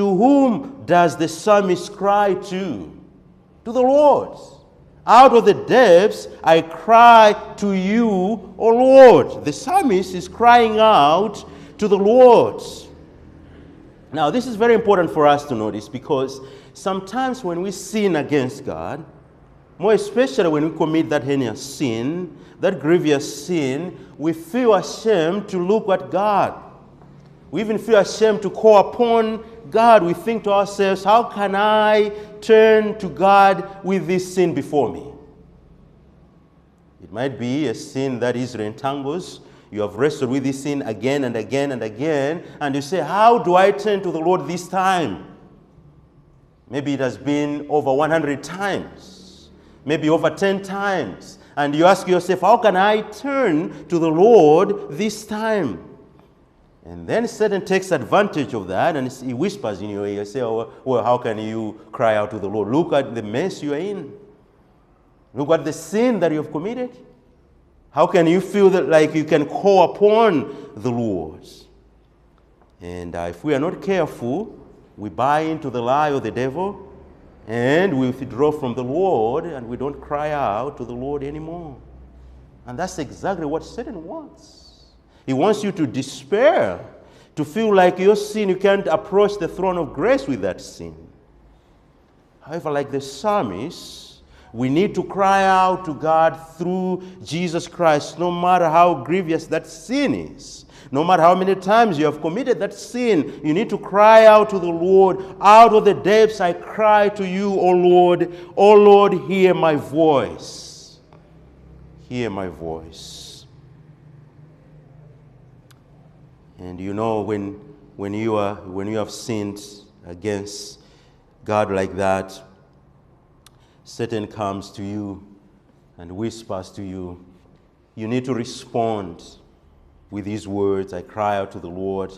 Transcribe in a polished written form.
To whom does the psalmist cry to? To the Lord. Out of the depths I cry to you, O Lord. The psalmist is crying out to the Lord. Now, this is very important for us to notice, because sometimes when we sin against God, more especially when we commit that heinous sin, that grievous sin, we feel ashamed to look at God. We even feel ashamed to call upon God. We think to ourselves, how can I turn to God with this sin before me? It might be a sin that easily entangles. You have wrestled with this sin again and again and again, and you say, how do I turn to the Lord this time? Maybe it has been over 100 times, maybe over 10 times. And you ask yourself, how can I turn to the Lord this time? And then Satan takes advantage of that, and he whispers in your ear, say, oh, well, how can you cry out to the Lord? Look at the mess you are in. Look at the sin that you have committed. How can you feel that like you can call upon the Lord? And if we are not careful, we buy into the lie of the devil, and we withdraw from the Lord, and we don't cry out to the Lord anymore. And that's exactly what Satan wants. He wants you to despair, to feel like your sin, you can't approach the throne of grace with that sin. However, like the psalmist, we need to cry out to God through Jesus Christ, no matter how grievous that sin is. No matter how many times you have committed that sin, you need to cry out to the Lord. Out of the depths I cry to you, O Lord. O Lord, hear my voice. Hear my voice. And you know, when you have sinned against God like that, Satan comes to you and whispers to you. You need to respond with these words. I cry out to the Lord.